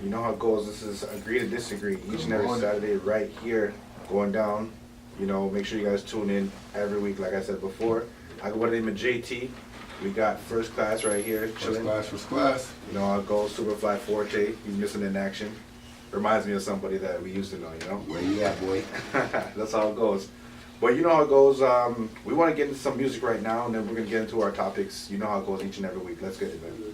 You know how it goes. This is Agree to Disagree each and every Saturday right here going down. You know, make sure you guys tune in every week, like I said before. I go by the name of JT. We got First Class right here chilling. First class. You know how it goes. Superfly Forte. He's missing in action. Reminds me of somebody that we used to know, you know? Where you at, boy? That's how it goes. But you know how it goes. We want to get into some music right now, and then we're going to get into our topics. You know how it goes each and every week. Let's get it, man.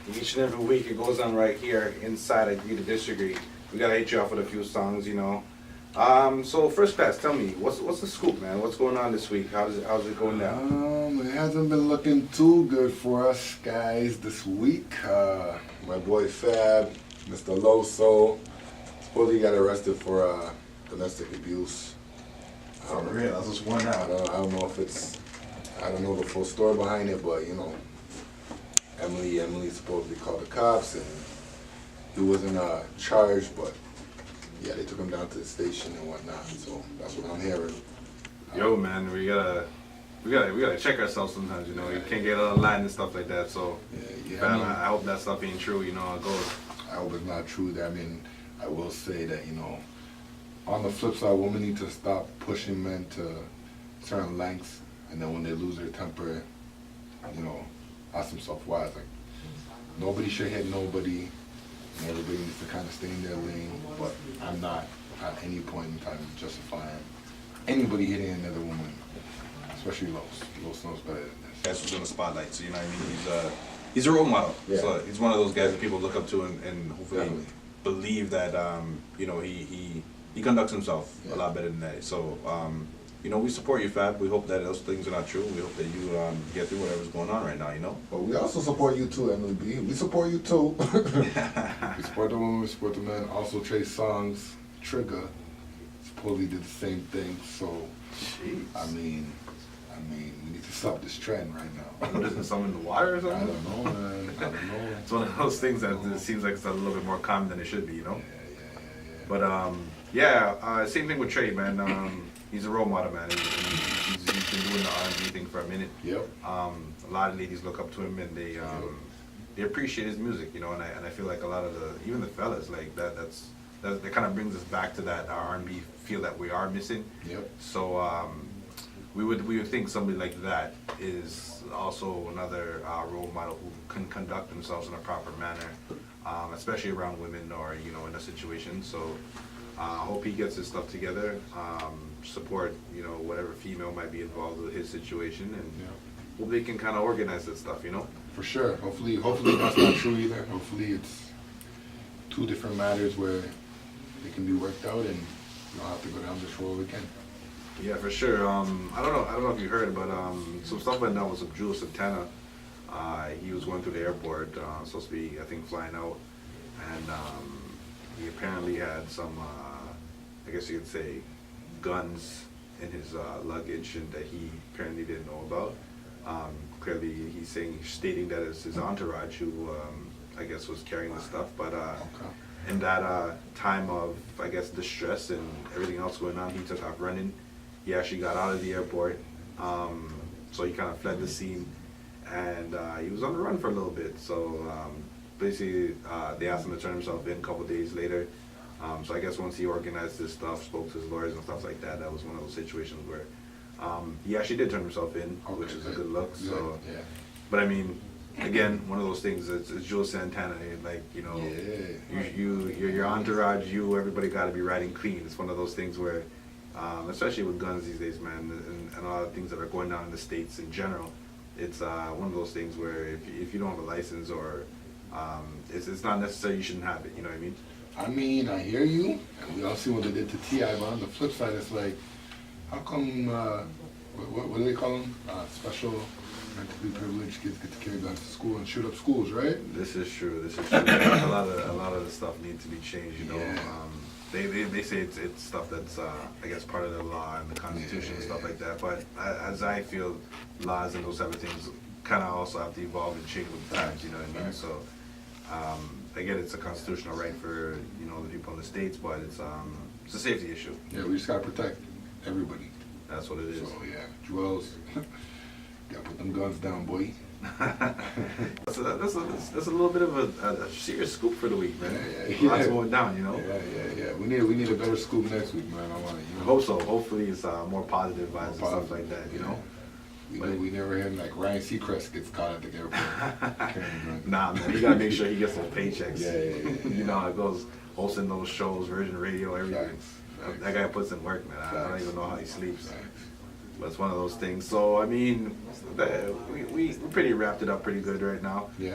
Each and every week it goes on right here inside Agree to Disagree. We gotta hit you off with a few songs, you know. So First Class, tell me, what's the scoop, man? What's going on this week? How's it going down? It hasn't been looking too good for us guys this week. My boy Fab, Mr. Loso, supposedly got arrested for domestic abuse. For real, I just one I out. don't know if it's, I don't know the full story behind it, but you know, Emily supposedly called the cops and he wasn't charged, but yeah, they took him down to the station and whatnot. So that's what I'm hearing. Yo, man, we gotta check ourselves sometimes, you know. You can't get online and stuff like that. So, Yeah, fam, I hope that stuff ain't true. You know how it goes. I hope it's not true. I mean, I will say that, you know, on the flip side, women need to stop pushing men to certain lengths, and then when they lose their temper, you know, ask themselves why. It's like, nobody should hit nobody, and everybody needs to kind of stay in their lane, but I'm not at any point in time justifying anybody hitting another woman, especially Los. Los knows better than this. That's what's in the spotlight, so you know what I mean? He's a role model. Yeah. So he's one of those guys that people look up to and hopefully Definitely. believe that you know he conducts himself Yeah. a lot better than that. So you know, we support you, Fab. We hope that those things are not true. We hope that you get through whatever's going on right now, you know? But we also support you too, Emily B. We support you too. We support the women, we support the men. Also, Trey Songz, Trigger, supposedly did the same thing. So, Jeez. I mean, we need to stop this trend right now. What is it, something in the water or I something? don't know, man. I don't know. It's one of those things that it seems like it's a little bit more common than it should be, you know? Yeah. But same thing with Trey, man. He's a role model, man. He's been doing the R&B thing for a minute. Yep. A lot of ladies look up to him and they appreciate his music, you know. And I feel like a lot of even the fellas like that kind of brings us back to that R&B feel that we are missing. Yep. So we would think somebody like that is also another role model who can conduct themselves in a proper manner, especially around women or you know in a situation. So I hope he gets his stuff together. Support you know whatever female might be involved with his situation, and hope they can kind of organize that stuff. You know. For sure. Hopefully that's not true either. Hopefully it's two different matters where they can be worked out and you don't have to go down this road again. Yeah, for sure. I don't know if you heard, but some stuff went down with some Jules Santana. He was going through the airport, supposed to be, I think, flying out, and he apparently had some, I guess you could say, guns in his luggage, and that he apparently didn't know about. Clearly, he's stating that it's his entourage who, I guess, was carrying the stuff, but. In that time of, I guess, distress and everything else going on, he took off running. He actually got out of the airport, so he kind of fled the scene, and he was on the run for a little bit. So basically, they asked him to turn himself in a couple days later. So I guess once he organized his stuff, spoke to his lawyers and stuff like that, that was one of those situations where he actually did turn himself in, which is a good look. So, Yeah. but I mean. Again, one of those things. It's Jules Santana. Like you know, your entourage, everybody got to be riding clean. It's one of those things where, especially with guns these days, man, and a lot of things that are going on in the States in general. It's one of those things where if you don't have a license or it's not necessary, you shouldn't have it. You know what I mean? I mean, I hear you, and we all see what they did to T.I., but on the flip side, it's like, how come, what do they call them? Special mentally privileged kids get to carry guns to school and shoot up schools, right? This is true. a lot of the stuff needs to be changed. You know, Yeah. they say it's stuff that's I guess part of the law and the Constitution and stuff like that. But as I feel, laws and those type of things kind of also have to evolve and change with the times. You know what I mean? So again, it's a constitutional right for you know the people in the States, but it's a safety issue. Yeah, we just gotta protect everybody. That's what it is. So yeah, Joel's Gotta put them guns down, boy. So that's a little bit of a serious scoop for the week, man. Yeah. Lots going down, you know. Yeah. We need a better scoop next week, man. I want it. You I know? hope so. Hopefully it's more positive vibes and stuff Positive, like that, you know. We never hear like Ryan Seacrest gets caught at the airport. Carrying guns. Nah, man, you gotta make sure he gets those paychecks. Yeah. You know how it goes, hosting those shows, Virgin Radio, everything. Facts. That guy puts in work, man. I don't Facts. even know how he sleeps. Facts. But it's one of those things. So, I mean, we pretty wrapped it up pretty good right now. Yeah.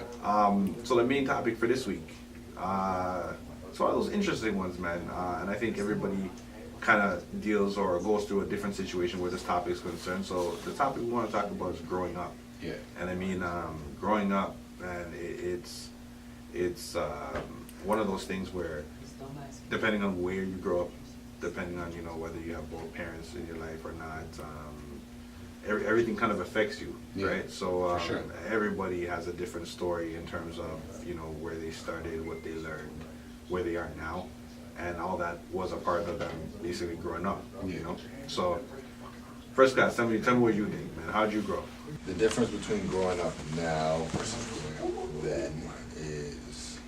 So the main topic for this week, it's one of those interesting ones, man. And I think everybody kind of deals or goes through a different situation where this topic is concerned. So the topic we want to talk about is growing up. Yeah. And I mean, growing up, and it's one of those things where, depending on where you grow up, depending on, you know, whether you have both parents in your life or not, everything kind of affects you, Yeah, right? So for sure. everybody has a different story in terms of, you know, where they started, what they learned, where they are now, and all that was a part of them basically growing up, you know? So, first guys, tell me what you think, man. How'd you grow? The difference between growing up now versus growing up then is,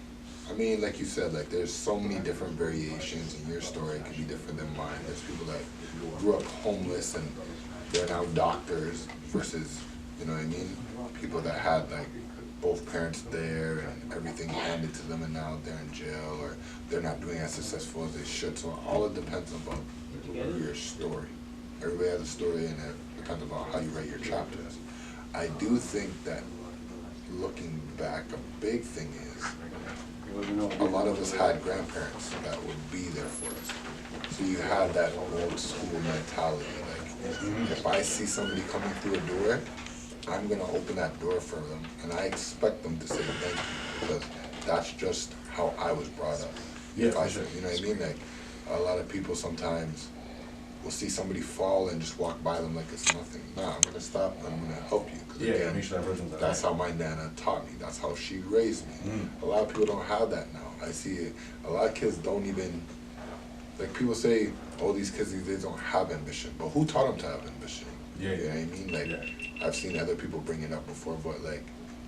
I mean, like you said, like there's so many different variations, and your story could be different than mine. There's people that grew up homeless and they're now doctors versus, you know what I mean, people that had like both parents there and everything handed to them and now they're in jail or they're not doing as successful as they should. So all it depends about your story. Everybody has a story and it depends about how you write your chapters. I do think that looking back, a big thing is a lot of us had grandparents that would be there for us. So you had that old school mentality, like if I see somebody coming through a door, I'm gonna open that door for them, and I expect them to say thank you because that's just how I was brought up. Yeah, If I, for sure. you know what I mean? Like a lot of people sometimes will see somebody fall and just walk by them like it's nothing. Nah, I'm gonna stop. I'm gonna help you. 'Cause again, make sure that person's that's how my nana taught me. That's how she raised me. A lot of people don't have that now. I see it. A lot of kids don't even, like people say, oh, these kids these days don't have ambition. But who taught them to have ambition? Yeah. You know what I mean? Like, Yeah. I've seen other people bring it up before, but like,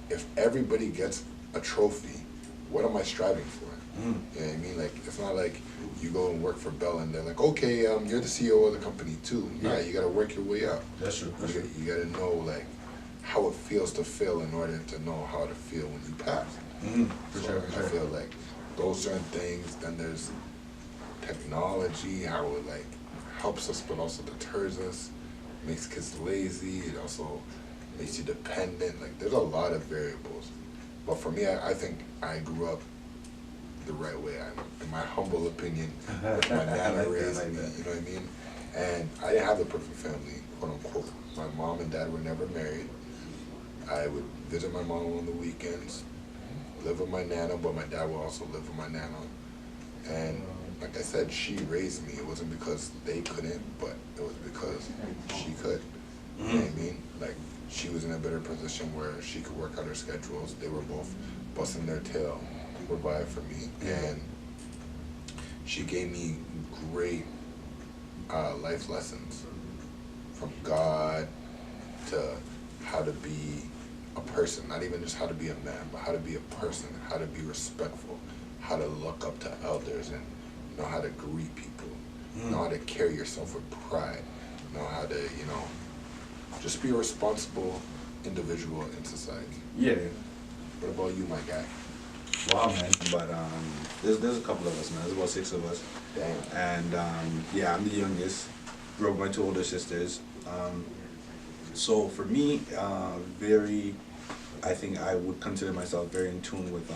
if everybody gets a trophy, what am I striving for? You know what I mean? Like, it's not like you go and work for Bell and they're like, okay, you're the CEO of the company too. Nah, you gotta work your way up. That's true. You gotta know like how it feels to fail in order to know how to feel when you pass. For So sure, I for sure. feel like those certain things. Then there's technology, how it like helps us but also deters us, makes kids lazy. It also makes you dependent. Like there's a lot of variables. But for me, I think I grew up the right way. In my humble opinion, with my nana raised me. You know what I mean? And I didn't have the perfect family, quote unquote. My mom and dad were never married. I would visit my mom on the weekends, live with my nana, but my dad would also live with my nana. And like I said, she raised me. It wasn't because they couldn't, but it was because she could. You know what I mean? Like she was in a better position where she could work out her schedules. They were both busting their tail to provide for me. And she gave me great life lessons from God to how to be a person, not even just how to be a man, but how to be a person, how to be respectful, how to look up to elders and know how to greet people, know how to carry yourself with pride, know how to, you know, just be a responsible individual in society. Yeah. What about you, my guy? Wow, man. But there's a couple of us, man. There's about 6 of us. Damn. And yeah, I'm the youngest. Grew up with my 2 older sisters. So for me, I think I would consider myself very in tune with,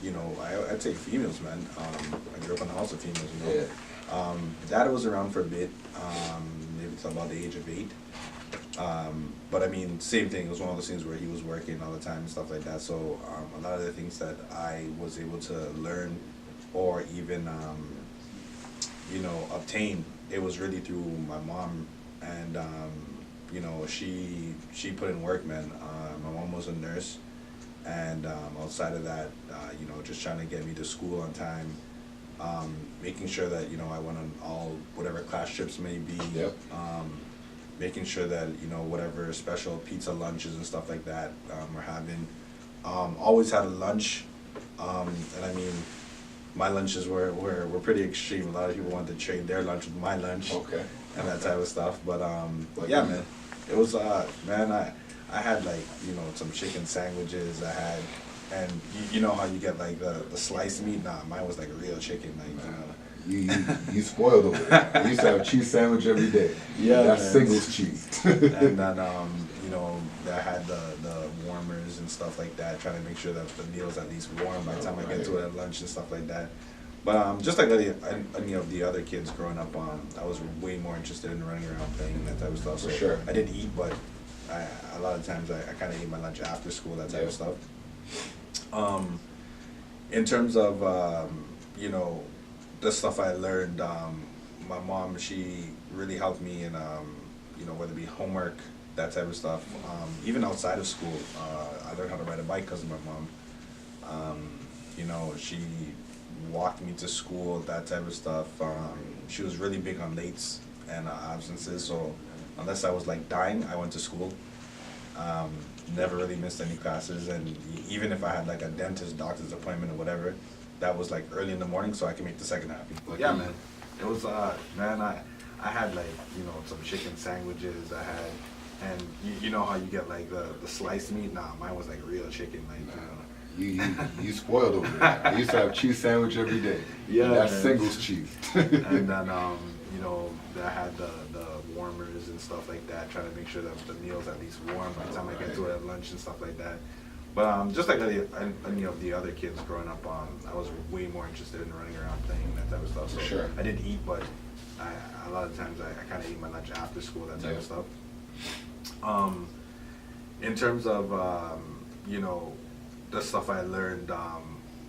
you know, I'd say females, man. I grew up in a house of females, you know. Yeah. Dad was around for a bit, maybe till about the age of 8. But I mean, same thing. It was one of those things where he was working all the time and stuff like that. So a lot of the things that I was able to learn or even, you know, obtain, it was really through my mom. And, you know, she put in work, man. My mom was a nurse. And outside of that, you know, just trying to get me to school on time. Making sure that, you know, I went on all, whatever class trips may be. Yep. making sure that, you know, whatever special pizza lunches and stuff like that we're having. Always had a lunch, and I mean, my lunches were pretty extreme. A lot of people wanted to trade their lunch with my lunch Okay. and that type of stuff. But yeah, man, it was man, I had like, you know, some chicken sandwiches. I had, and you know how you get like the sliced meat. Nah, mine was like real chicken, like you know. You spoiled over there. I used to have a cheese sandwich every day. Yeah, That's man. singles cheese. And then you know, I had the warmers and stuff like that, trying to make sure that the meal's at least warm by the time I get to it at lunch and stuff like that. But just like any of the other kids growing up, I was way more interested in running around playing and that type of stuff. For So sure. I didn't eat, but a lot of times I kind of ate my lunch after school, that type of stuff. In terms of you know, the stuff I learned, my mom, she really helped me in you know, whether it be homework, that type of stuff. Even outside of school, I learned how to ride a bike because of my mom. You know, she walked me to school, that type of stuff. She was really big on lates and absences, so unless I was like dying, I went to school. Never really missed any classes, and even if I had like a dentist, doctor's appointment or whatever, that was like early in the morning, so I could make the second half. But yeah, man, it was man, I had like, you know, some chicken sandwiches. I had, and you know how you get like the sliced meat. Nah, mine was like real chicken, like you know. You spoiled over there. I used to have cheese sandwich every day. Yeah, That's man. singles cheese. And then you know, I had the warmers and stuff like that, trying to make sure that the meal's at least warm by the time I get to it at lunch and stuff like that. But just like any of the other kids growing up, I was way more interested in running around playing and that type of stuff. So Sure. I didn't eat, but a lot of times I kind of ate my lunch after school, that type of stuff. In terms of you know, the stuff I learned,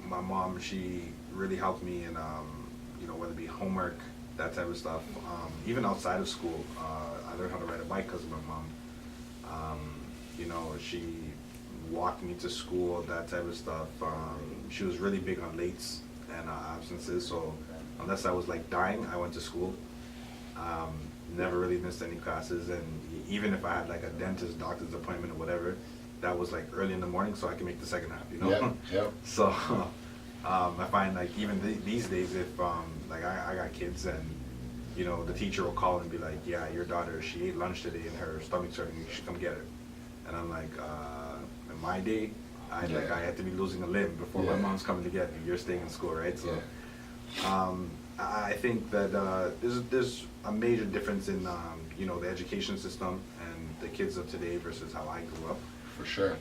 my mom, she really helped me in you know, whether it be homework, that type of stuff. Even outside of school, I learned how to ride a bike because of my mom. You know, she walked me to school, that type of stuff. She was really big on lates and absences, so unless I was like dying, I went to school. Never really missed any classes, and even if I had like a dentist, doctor's appointment or whatever, that was like early in the morning, so I could make the second half, you know? Yep. So I find like even these days, if like I got kids and, you know, the teacher will call and be like, yeah, your daughter, she ate lunch today and her stomach's hurting, you should come get her. And I'm like, in my day, I had to be losing a limb before my mom's coming to get me. You're staying in school, right? So I think that there's a major difference in you know, the education system and the kids of today versus how I grew up. For sure.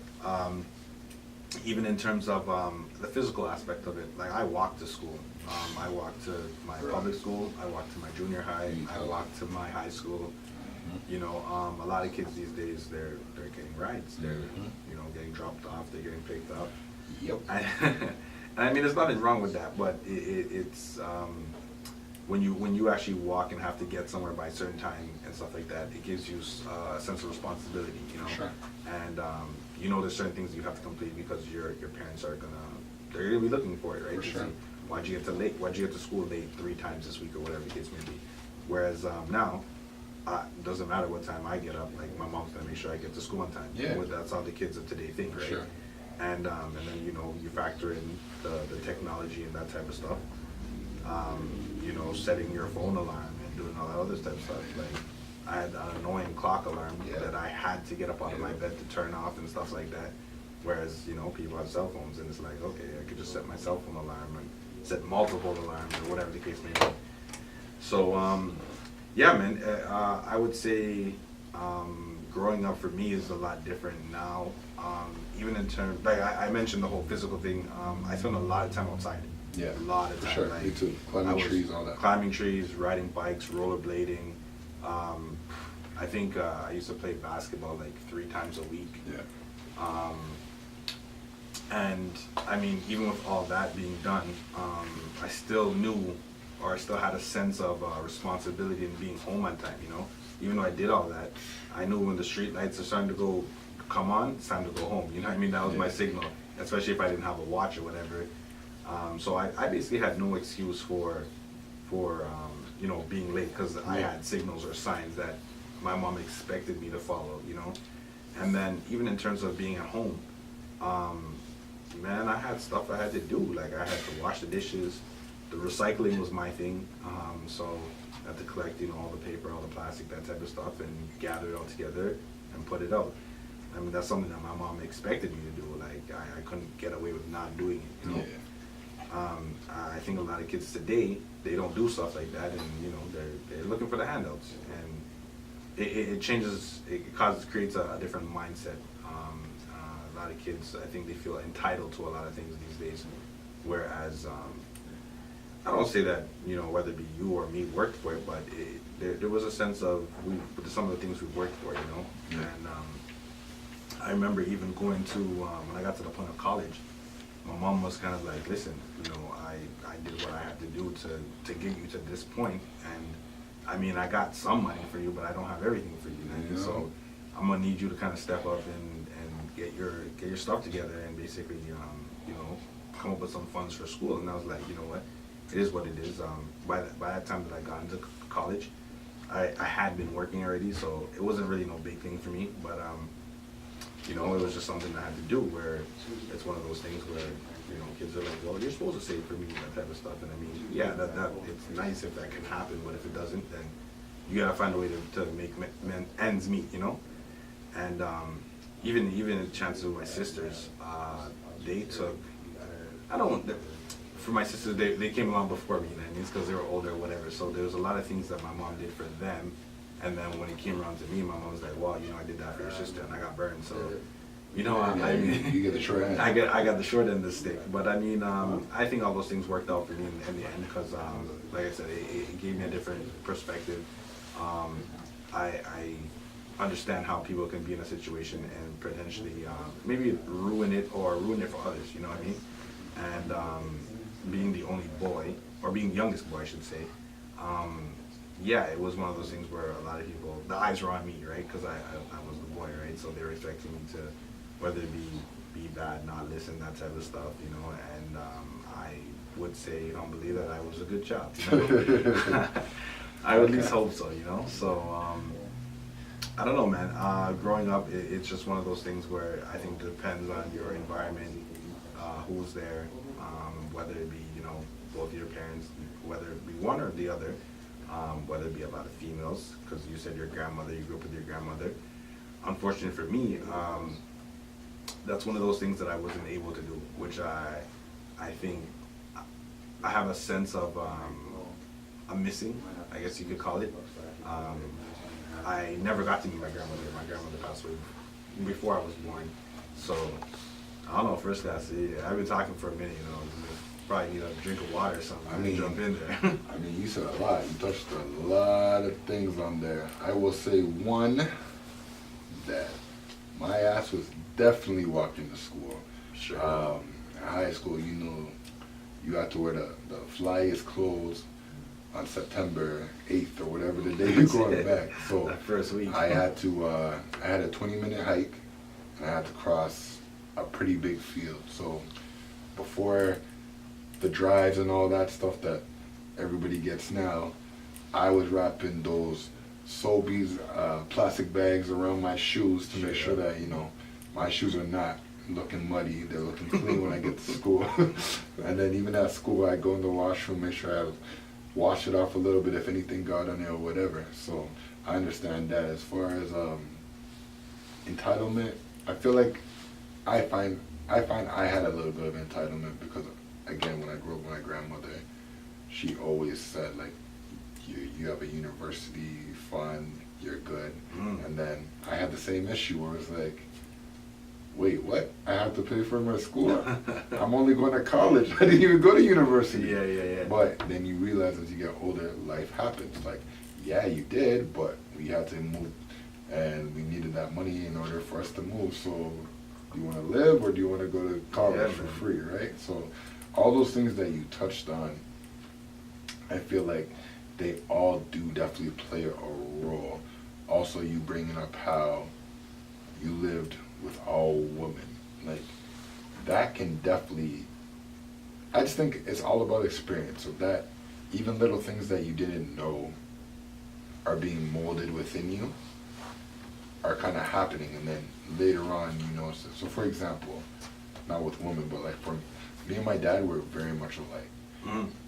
Even in terms of the physical aspect of it, like I walked to school. I walked to my public school. I walked to my junior high. I walked to my high school. You know, a lot of kids these days, they're getting rides. They're you know, getting dropped off. They're getting picked up. Yep. And I mean, there's nothing wrong with that, but it's when you actually walk and have to get somewhere by a certain time and stuff like that, it gives you a sense of responsibility, you know. Sure. And you know, there's certain things you have to complete because your parents are they're gonna be looking for it, right? For To sure. see, why'd you get to school late 3 times this week or whatever the case may be. Whereas now, it doesn't matter what time I get up. Like my mom's gonna make sure I get to school on time. Yeah. That's how the kids of today think, right? Sure. And then, you know, you factor in the technology and that type of stuff. You know, setting your phone alarm and doing all that other type of stuff. Like I had an annoying clock alarm that I had to get up out of my bed to turn off and stuff like that. Whereas, you know, people have cell phones and it's like, okay, I could just set my cell phone alarm and set multiple alarms or whatever the case may be. So, yeah, man, I would say growing up for me is a lot different now. Even in terms, like I mentioned the whole physical thing, I spent a lot of time outside. Yeah, A lot of for time. sure. Like, Me too. I Climbing was trees, all that. Climbing trees, riding bikes, rollerblading. I think I used to play basketball like 3 times a week. Yeah. And I mean, even with all that being done, I still knew, or I still had a sense of responsibility in being home on time, you know? Even though I did all that, I knew when the street lights are starting to come on, it's time to go home, you know what I mean? That was my signal, especially if I didn't have a watch or whatever. So I basically had no excuse for you know, being late, because I had signals or signs that my mom expected me to follow, you know. And then even in terms of being at home, man, I had stuff I had to do. Like I had to wash the dishes. The recycling was my thing. So I had to collect, you know, all the paper, all the plastic, that type of stuff, and gather it all together and put it out. I mean, that's something that my mom expected me to do. Like I couldn't get away with not doing it, you know. I think a lot of kids today, they don't do stuff like that, and you know, they're looking for the handouts, and it changes, creates a different mindset. A lot of kids, I think they feel entitled to a lot of things these days, whereas I don't say that, you know, whether it be you or me worked for it, but there was a sense of some of the things we worked for, you know. And I remember even going to when I got to the point of college, my mom was kind of like, listen, you know, I did what I had to do to get you to this point, and I mean, I got some money for you, but I don't have everything for you, man. Yeah. So I'm gonna need you to kind of step up and get your stuff together and basically, you know, come up with some funds for school. And I was like, you know what, it is what it is. By that time that I got into college, I had been working already, so it wasn't really no big thing for me, but you know, it was just something I had to do, where it's one of those things where, you know, kids are like, well, you're supposed to save for me, that type of stuff. And I mean, yeah, that it's nice if that can happen, but if it doesn't, then you gotta find a way to make ends meet, you know. And even the chances with my sisters, they took, for my sisters, they came along before me, and it's because they were older or whatever. So there was a lot of things that my mom did for them. And then when it came around to me, my mom was like, well, you know, I did that for your sister, and I got burned. So, you know, I mean, you get the short end. I got the short end of the stick. But I mean, I think all those things worked out for me in the end, because, like I said, it gave me a different perspective. I understand how people can be in a situation and potentially maybe ruin it for others, you know what I mean? And being the only boy, or being the youngest boy, I should say, yeah, it was one of those things where a lot of people, the eyes were on me, right? Because I was the boy, right? So they were expecting me to, whether it be bad, not listen, that type of stuff, you know. And I would say humbly that I was a good child, you know? I would at least hope so, you know. So I don't know, man. Growing up, it's just one of those things where I think it depends on your environment, who's there, whether it be, you know, both your parents, whether it be one or the other. Whether it be a lot of females, because you said your grandmother, you grew up with your grandmother. Unfortunately for me, that's one of those things that I wasn't able to do, which I think I have a sense of I'm missing, I guess you could call it. I never got to meet my grandmother. My grandmother passed away before I was born. So I don't know, first class, I've been talking for a minute, you know. Probably need a drink of water or something. I mean, jump in there. I mean, you said a lot. You touched a lot of things on there. I will say one, that my ass was definitely walking to school. Sure. In high school, you know, you got to wear the flyest clothes on September 8th or whatever the day you're going back. So that first week. I had to, I had a 20-minute hike, and I had to cross a pretty big field. So before the drives and all that stuff that everybody gets now, I was wrapping those Sobeys plastic bags around my shoes to make sure that, you know, my shoes are not looking muddy, they're looking clean when I get to school. And then even at school, I go in the washroom, make sure I wash it off a little bit if anything got on there or whatever. So I understand that. As far as entitlement, I feel like I find I had a little bit of entitlement because, again, when I grew up with my grandmother, she always said, like, you have a university fund, you're good. And then I had the same issue where it's like, wait, what? I have to pay for my school? I'm only going to college. I didn't even go to university. Yeah. But then you realize as you get older, life happens. Like, yeah, you did, but we had to move, and we needed that money in order for us to move. So do you want to live, or do you want to go to college for free, right? So all those things that you touched on, I feel like they all do definitely play a role. Also, you bringing up how you lived with all women, like, that can definitely, I just think it's all about experience. So that even little things that you didn't know are being molded within you are kind of happening, and then later on you notice it. So for example, not with women, but like for me and my dad, we're very much alike.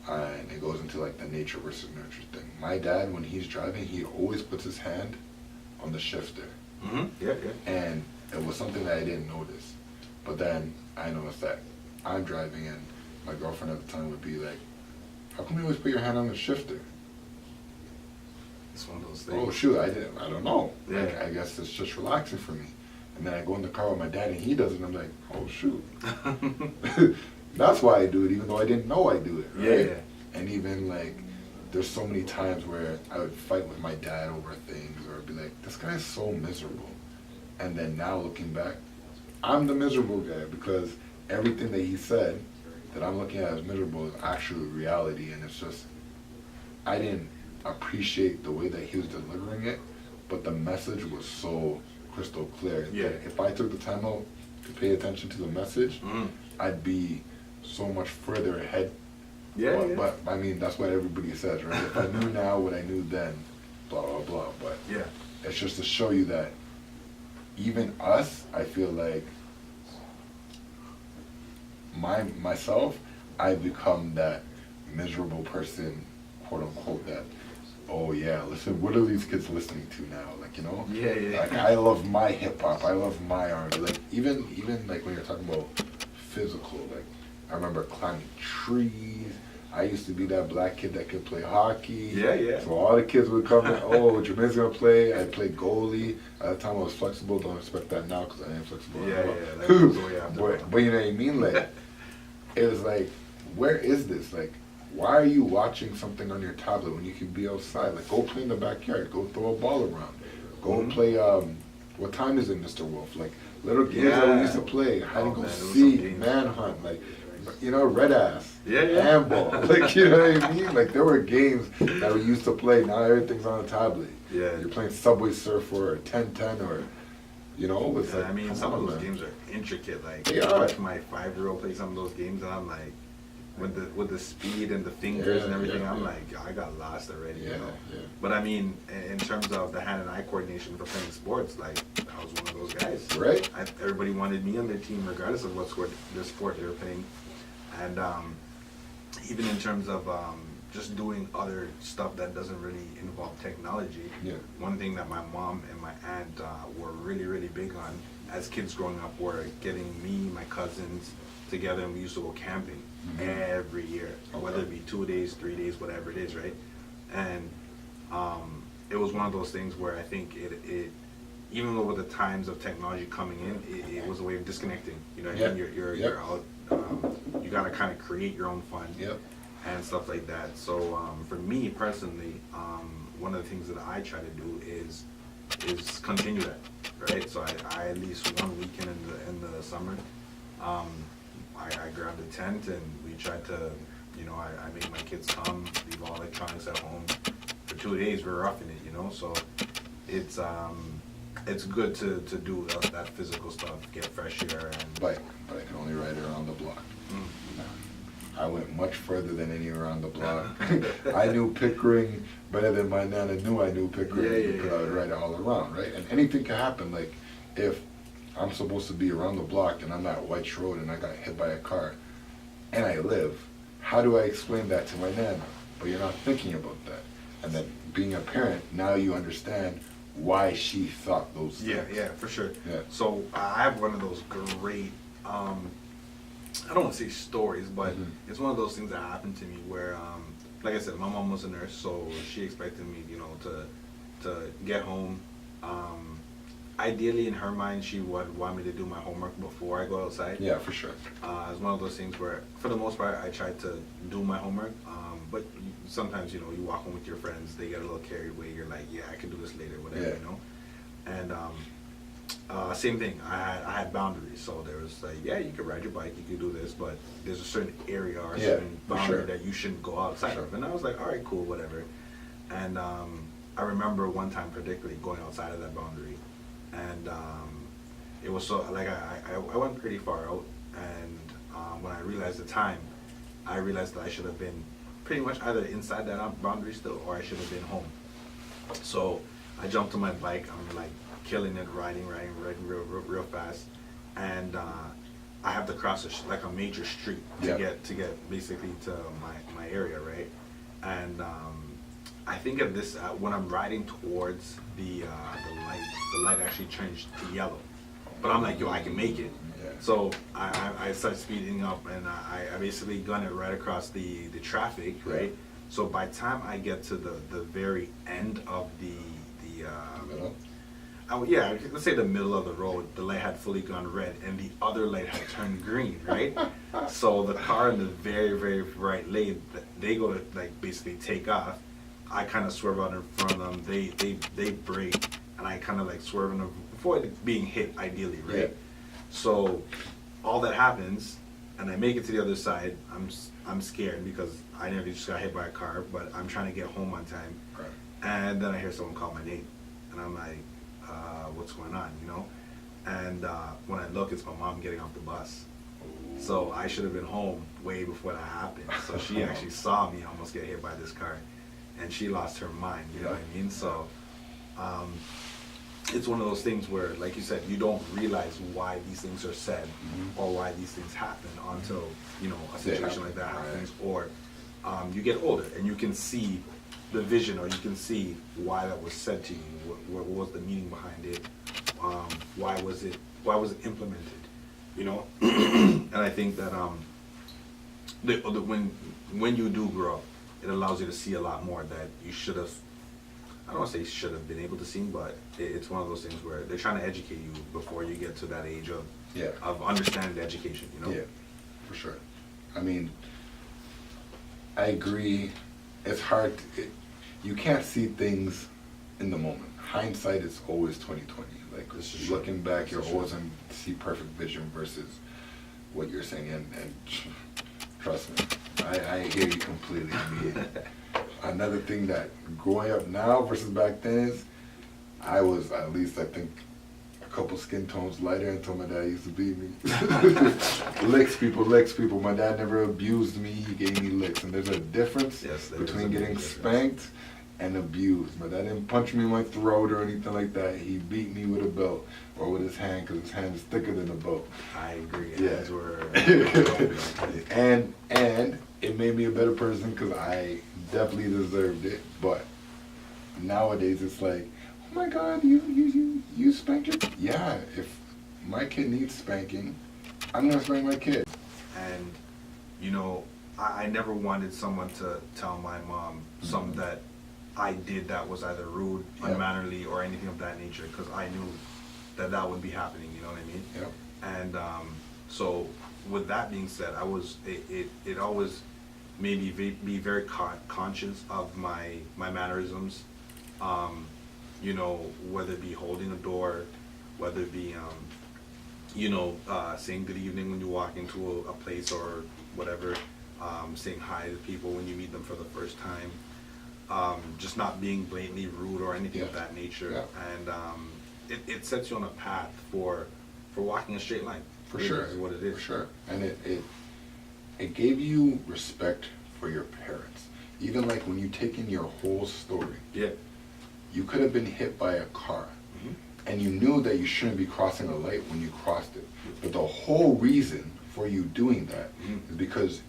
And it goes into like the nature versus nurture thing. My dad, when he's driving, he always puts his hand on the shifter. Yeah. And it was something that I didn't notice. But then I noticed that I'm driving, and my girlfriend at the time would be like, how come you always put your hand on the shifter? It's one of those things. Oh shoot, I don't know. Yeah. Like, I guess it's just relaxing for me. And then I go in the car with my dad and he does it, and I'm like, oh shoot. That's why I do it, even though I didn't know I do it, right? Yeah. And even like, there's so many times where I would fight with my dad over things, or I'd be like, this guy's so miserable. And then now looking back, I'm the miserable guy, because everything that he said that I'm looking at as miserable is actually reality, and it's just, I didn't appreciate the way that he was delivering it, but the message was so crystal clear. Yeah. That if I took the time out to pay attention to the message, Mm. I'd be so much further ahead. Yeah, But I mean, that's what everybody says, right? If I knew now what I knew then, blah, blah, blah. But yeah. it's just to show you that even us, I feel like myself, I've become that miserable person, quote unquote, that, oh yeah, listen, what are these kids listening to now? Like, you know? Yeah. Like, I love my hip hop, I love my art. Like, even like when you're talking about physical, like, I remember climbing trees. I used to be that black kid that could play hockey. Yeah. So all the kids would come in, oh, Jermaine's gonna play. I played goalie. At the time I was flexible. Don't expect that now because I ain't flexible. Yeah. That goes way after. But you know what I mean? Like, it was like, where is this? Like, why are you watching something on your tablet when you can be outside? Like, go play in the backyard. Go throw a ball around. Go play, what time is it, Mr. Wolf? Like, little games that we used to play. Hide and go seek, manhunt, like, you know, red ass, handball. Like, you know what I mean? Like, there were games that we used to play. Now everything's on a tablet. Yeah. You're playing Subway Surfer or 10-10 or, you know, it's like, I mean, some of those man. games are intricate. Like, They I are. watch my 5-year-old play some of those games, and I'm like, with the speed and the fingers and everything, I'm like, I got lost already, you know. Yeah. But I mean, in terms of the hand and eye coordination for playing sports, like, I was one of those guys. Right. Everybody wanted me on their team, regardless of what the sport they were playing. And even in terms of just doing other stuff that doesn't really involve technology, one thing that my mom and my aunt were really, really big on as kids growing up were getting me, my cousins together, and we used to go camping every year, whether it be 2 days, 3 days, whatever it is, right? And it was one of those things where I think it even though with the times of technology coming in, it was a way of disconnecting. You know what I mean? You're out. You gotta kind of create your own fun and stuff like that. So for me personally, one of the things that I try to do is continue that, right? So I at least one weekend in the summer, I grabbed a tent and we tried to, you know, I made my kids come, leave all electronics at home. For 2 days we're roughing it, you know. So it's good to do that physical stuff, get fresh air, and But I can only ride around the block. I went much further than any around the block. I knew Pickering better than my nana knew I knew Pickering because I would ride it all around, right? And anything can happen. Like, if I'm supposed to be around the block and I'm at White's Road and I got hit by a car and I live, how do I explain that to my nana? But you're not thinking about that. And then being a parent, now you understand why she thought those things. Yeah, for sure. Yeah. So I have one of those great, I don't want to say stories, but it's one of those things that happened to me where, like I said, my mom was a nurse, so she expected me, you know, to get home. Ideally, in her mind, she would want me to do my homework before I go outside. Yeah, for sure. It's one of those things where, for the most part, I try to do my homework. But sometimes, you know, you walk home with your friends, they get a little carried away. You're like, yeah, I can do this later, whatever, you know. And same thing. I had boundaries, so there was like, yeah, you can ride your bike, you can do this, but there's a certain area or a certain boundary that you shouldn't go outside of. And I was like, all right, cool, whatever. And I remember one time particularly going outside of that boundary, and it was so like I went pretty far out, and when I realized the time, I realized that I should have been pretty much either inside that boundary still, or I should have been home. So I jumped on my bike. I'm like killing it, riding real fast, and I have to cross like a major street to Yeah. get basically to my area, right? And I think of this when I'm riding towards the light actually changed to yellow. But I'm like, yo, I can make it. Yeah. So I start speeding up, and I basically gun it right across the traffic, right? So by the time I get to the very end of the Middle? yeah, let's say the middle of the road, the light had fully gone red, and the other light had turned green, right? So the car in the very right lane, they go to like basically take off. I kind of swerve out in front of them. They brake, and I kind of like swerve in them, avoid being hit ideally, right? Yeah. So all that happens, and I make it to the other side. I'm scared because I never just got hit by a car, but I'm trying to get home on time. Right. And then I hear someone call my name, and I'm like, what's going on, you know? And when I look, it's my mom getting off the bus. So I should have been home way before that happened. So she actually saw me almost get hit by this car, and she lost her mind, you know what I mean? So it's one of those things where, like you said, you don't realize why these things are said or why these things happen until, you know, a situation like that happens, or you get older and you can see the vision, or you can see why that was said to you, what was the meaning behind it, why was it implemented, you know? And I think that when you do grow up, it allows you to see a lot more that you should have, I don't want to say should have been able to see, but it's one of those things where they're trying to educate you before you get to that age of understanding the education, you know? Yeah, for sure. I mean, I agree. It's hard. You can't see things in the moment. Hindsight is always 20/20. Like looking back, you're always gonna see perfect vision versus what you're saying. And trust me, I hear you completely. I mean, another thing that growing up now versus back then is, I was at least, I think, a couple skin tones lighter until my dad used to beat me. licks people. My dad never abused me, he gave me licks. And there's a difference between getting spanked and abused. My dad didn't punch me in my throat or anything like that. He beat me with a belt or with his hand, because his hand is thicker than the belt. I agree. Yeah. And it made me a better person because I definitely deserved it. But nowadays it's like, oh my God, you spanked your... Yeah, if my kid needs spanking, I'm gonna spank my kid. And, you know, I never wanted someone to tell my mom something that I did that was either rude, unmannerly, or anything of that nature, because I knew that would be happening, you know what I mean? Yep. And so with that being said, it always made me be very conscious of my mannerisms, you know, whether it be holding a door, whether it be, you know, saying good evening when you walk into a place or whatever, saying hi to people when you meet them for the first time, just not being blatantly rude or anything of that nature. Yeah. And it sets you on a path for walking a straight line. For Really sure. is what it is. For sure. And it gave you respect for your parents. Even like when you take in your whole story. Yeah. You could have been hit by a car, and you knew that you shouldn't be crossing a light when you crossed it. But the whole reason for you doing that is because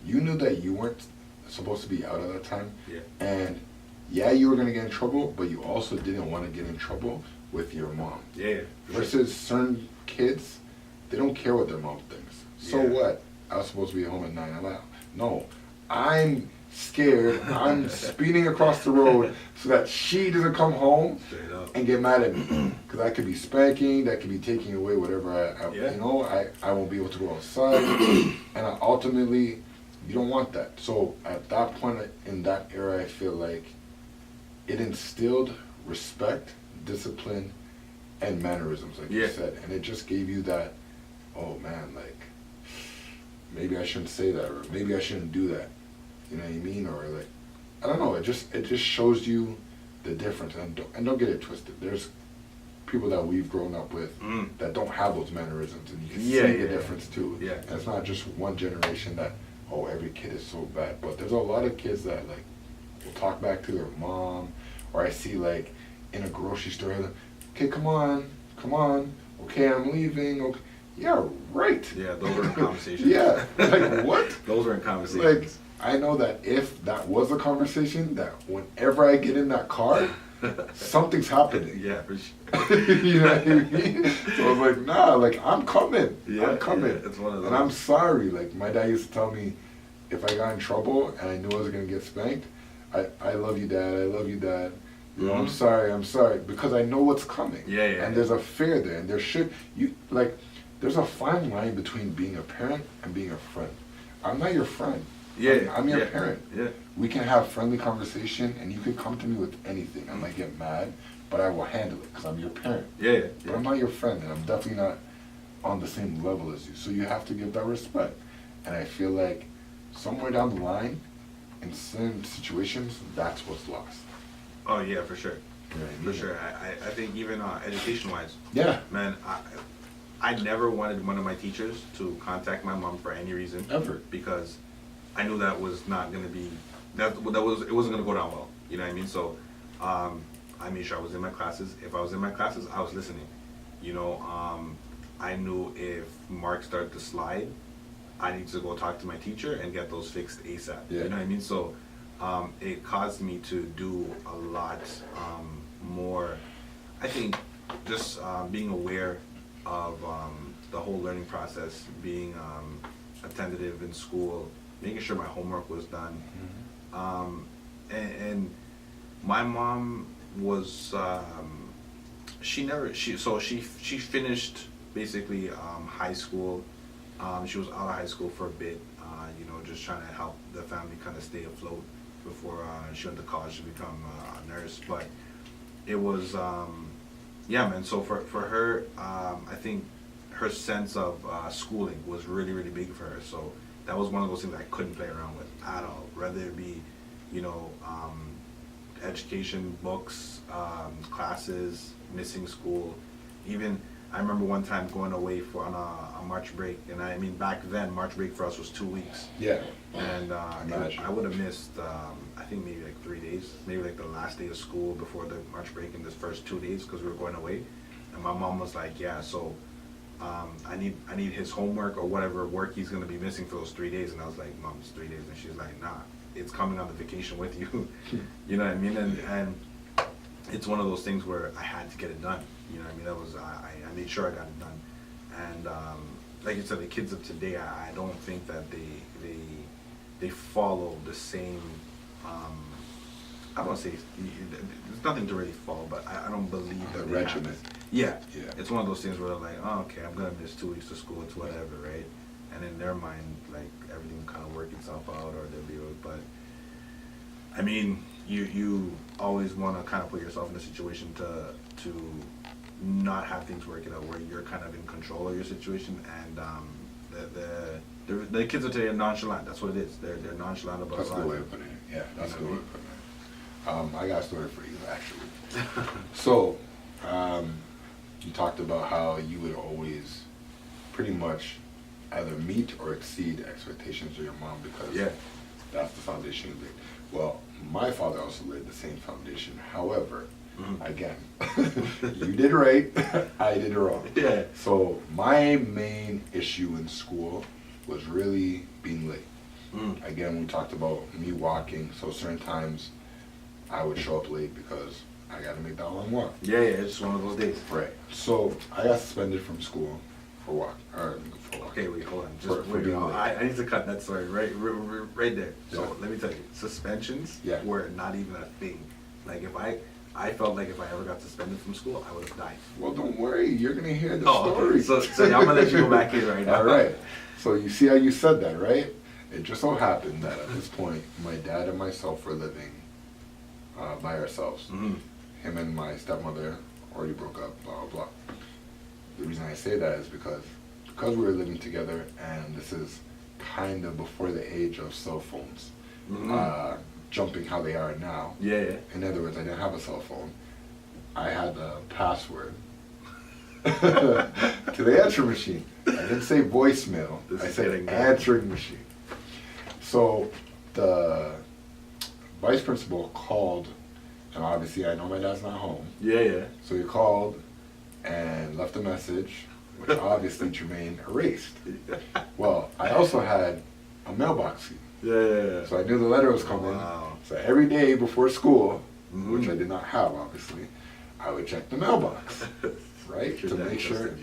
you knew that you weren't supposed to be out at that time. Yeah. And yeah, you were going to get in trouble, but you also didn't want to get in trouble with your mom. Yeah. Versus certain kids, they don't care what their mom thinks. So what? I was supposed to be at home at 9 o'clock. No, I'm scared. I'm speeding across the road so that she doesn't come home and get mad at me. Because I could be spanking, that could be taking away whatever you know, I won't be able to go outside. And ultimately, you don't want that. So at that point in that era, I feel like it instilled respect, discipline, and mannerisms, like you said. And it just gave you that, oh man, like, maybe I shouldn't say that, or maybe I shouldn't do that. You know what I mean? Or like, I don't know. It just shows you the difference. And don't get it twisted. There's people that we've grown up with that don't have those mannerisms, and you can see the difference too. Yeah. And it's not just one generation that, oh, every kid is so bad. But there's a lot of kids that like will talk back to their mom, or I see like in a grocery store, okay, come on, okay, I'm leaving, okay. Yeah, right. Yeah, those were in conversations. Yeah, like what? Those were in conversations. Like, I know that if that was a conversation, that whenever I get in that car, something's happening. Yeah, for sure. You know what I mean? So I was like, nah, like, I'm coming. Yeah, I'm coming. yeah, it's one of those. And I'm sorry. Like, my dad used to tell me if I got in trouble and I knew I was going to get spanked, I love you, Dad. I love you, Dad. You know, I'm sorry. Because I know what's coming. Yeah, yeah. And there's a fear there. And there's a fine line between being a parent and being a friend. I'm not your friend. Yeah, I'm your yeah, parent. Yeah. We can have friendly conversation, and you could come to me with anything. I might get mad, but I will handle it because I'm your parent. Yeah, But I'm not your friend, and I'm definitely not on the same level as you. So you have to give that respect. And I feel like somewhere down the line, in certain situations, that's what's lost. Oh yeah, for sure. You know what I For mean? sure. I think even education-wise, Yeah. man, I never wanted one of my teachers to contact my mom for any reason. Ever. Because I knew that was not gonna be, it wasn't gonna go down well. You know what I mean? So, I made sure I was in my classes. If I was in my classes, I was listening. You know, I knew if Mark started to slide, I need to go talk to my teacher and get those fixed ASAP. Yeah. You know what I mean? So, it caused me to do a lot more. I think just being aware of the whole learning process, being attentive in school, making sure my homework was done. And my mom was she finished basically high school. She was out of high school for a bit, you know, just trying to help the family kind of stay afloat before she went to college to become a nurse. But it was yeah, man. So for her, I think her sense of schooling was really, really big for her. So that was one of those things I couldn't play around with at all. Whether it be, you know, education, books, classes, missing school. Even I remember one time going away on a March break, and I mean back then March break for us was 2 weeks. Yeah. And Imagine. I would have missed, I think maybe like 3 days, maybe like the last day of school before the March break and the first 2 days because we were going away. And my mom was like, yeah, so I need his homework or whatever work he's gonna be missing for those 3 days. And I was like, Mom, it's 3 days. And she's like, nah, it's coming on the vacation with you. You know what I mean? And it's one of those things where I had to get it done. You know what I mean? That was, I made sure I got it done. And like you said, the kids of today, I don't think that they follow the same, I don't want to say, there's nothing to really follow, but I don't believe The that they have regimen. it. Yeah. Yeah. It's one of those things where they're like, oh, okay, I'm going to miss 2 weeks of school, it's whatever, right? And in their mind, like, everything will kind of work itself out, or they'll be, but, I mean, you always want to kind of put yourself in a situation to not have things working out where you're kind of in control of your situation, and the kids of today are nonchalant. That's what it is. They're nonchalant about That's life. the way of putting it. Yeah, that's You the know way what of putting it. I got a story for you, actually. So, you talked about how you would always pretty much either meet or exceed expectations of your mom because Yeah. that's the foundation you laid. Well, my father also laid the same foundation. However, again, you did right, I did wrong. Yeah. So my main issue in school was really being late. Again, we talked about me walking, so certain times I would show up late because I got to make that long walk. Yeah, it's just one of those days. Right. So I got suspended from school for walk. Okay, wait, hold on. For being late. I need to cut that story right there. So Yeah. let me tell you, suspensions Yeah. were not even a thing. Like if I felt like if I ever got suspended from school, I would have died. Well, don't worry, you're gonna hear the Oh, story. okay. So I'm gonna let you go back in right now. All right. So you see how you said that, right? It just so happened that at this point, my dad and myself were living by ourselves. Mhm. Him and my stepmother already broke up, blah, blah, blah. The reason I say that is because we were living together, and this is kind of before the age of cell phones, jumping how they are now. Yeah. In other words, I didn't have a cell phone. I had a password to the answering machine. I didn't say voicemail. This I is said getting good. answering machine. So the vice principal called and obviously I know my dad's not home. Yeah, yeah. So he called and left a message, which obviously Jermaine erased. Well, I also had a mailbox fee, Yeah. so I knew the letter was coming. Wow. So every day before school, Mhm. which I did not have, obviously, I would check the mailbox, right, Your to dad make sure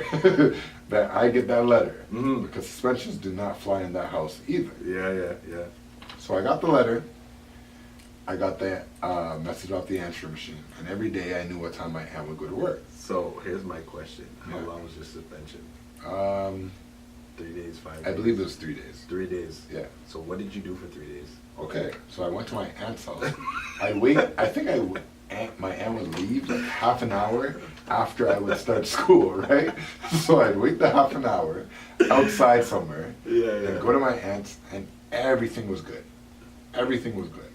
trusted you. that I get that letter, Mhm. because suspensions do not fly in that house either. Yeah. So I got the letter. I got that message off the answering machine, and every day I knew what time my aunt would go to work. So here's my question: How Yeah. long was your suspension? 3 3 days, 5 days? I believe it was 3 days. 3 days. Yeah. So what did you do for 3 days? Okay, so I went to my aunt's house. My aunt would leave like half an hour after I would start school, right? So I'd wait the half an hour outside somewhere, Yeah. and go to my aunt's, and everything was good. Everything was good.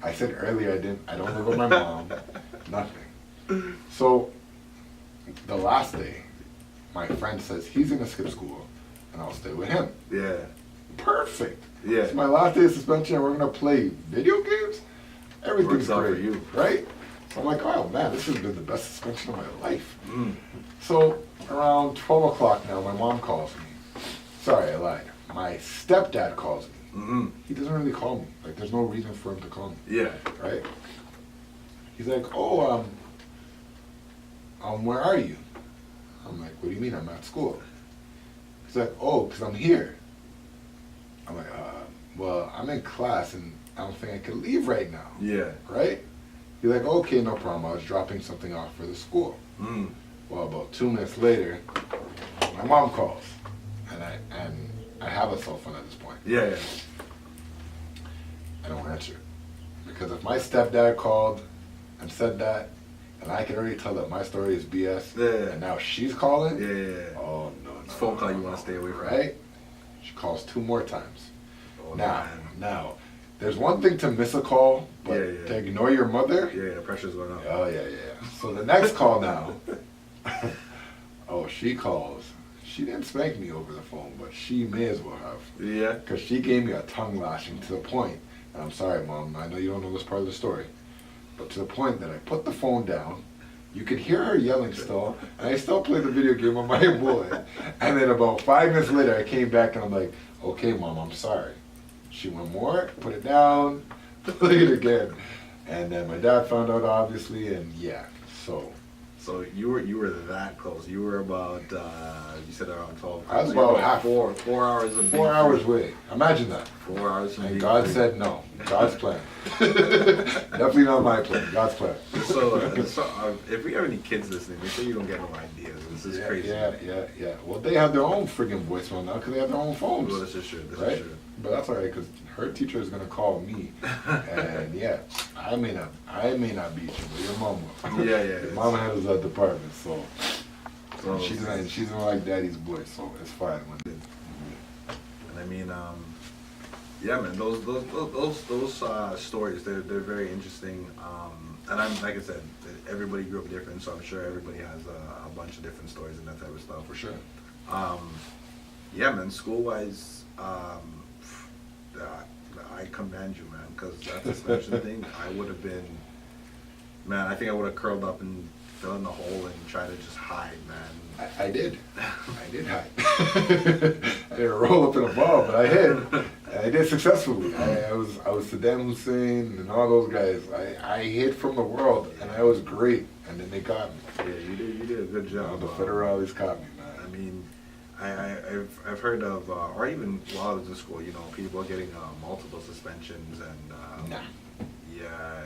I said earlier I don't live with my mom, nothing. So the last day, my friend says he's gonna skip school, and I'll stay with him. Yeah. Perfect. Yeah. It's my last day of suspension, and we're gonna play video games. Everything's Works out for great, you. right? So I'm like, oh man, this has been the best suspension of my life. Mm. So around 12 o'clock now, my mom calls me. Sorry, I lied. My stepdad calls me. Mm-hmm. He doesn't really call me. Like, there's no reason for him to call me, Yeah. right? He's like, oh, where are you? I'm like, what do you mean? I'm at school. He's like, oh, because I'm here. I'm like, well, I'm in class and I don't think I can leave right now, Yeah. right? He's like, okay, no problem. I was dropping something off for the school. Mm. Well, about 2 minutes later, my mom calls, and I have a cell phone at this point. Yeah. I don't answer it. Because if my stepdad called and said that, and I can already tell that my story is BS, Yeah. and now she's calling, Yeah. oh no, It's a phone call you want to stay away from. right? She calls 2 more times. Oh, Now, man. there's one thing to miss a call, but Yeah. to ignore your mother, Yeah, the pressure's going up. oh yeah. So the next call now, oh, she calls. She didn't spank me over the phone, but she may as well have. Yeah. Because she gave me a tongue lashing to the point, and I'm sorry, Mom, I know you don't know this part of the story, but to the point that I put the phone down, you could hear her yelling still, and I still played the video game on my boy. And then about 5 minutes later, I came back and I'm like, okay, Mom, I'm sorry. She went more, put it down, played it again. And then my dad found out, obviously, and yeah, so. So you were that close. You were about you said around 12. I was So you were about half. 4 hours of 4 hours away. Imagine that. 4 hours from And being God free. said no. God's plan. Definitely not my plan. God's plan. So, if we have any kids listening, make sure you don't get no ideas. This is crazy. Yeah. Well, they have their own friggin' voicemail now because they have their own phones. Well, this is true. This right? is true. But that's alright because her teacher is gonna call me, and yeah, I may not beat you, but your mom will. Yeah. Your mom handles that department, so So, she's not like daddy's boy, so it's fine. and I mean, yeah, man, those stories, they're very interesting. And I'm like I said, everybody grew up different, so I'm sure everybody has a bunch of different stories and that type of stuff. For sure. Yeah, man, school-wise, I commend you, man, because that suspension thing, I would have been, man, I think I would have curled up and fell in the hole and tried to just hide, man. I did. I did hide. I didn't roll up in a ball, but I hid. And I did successfully. I was Saddam Hussein and all those guys. I hid from the world, and I was great. And then they caught me. Yeah, you did a good job. The federales caught me, man. I mean, I've heard of, or even while I was in school, you know, people getting multiple suspensions, and Nah. yeah,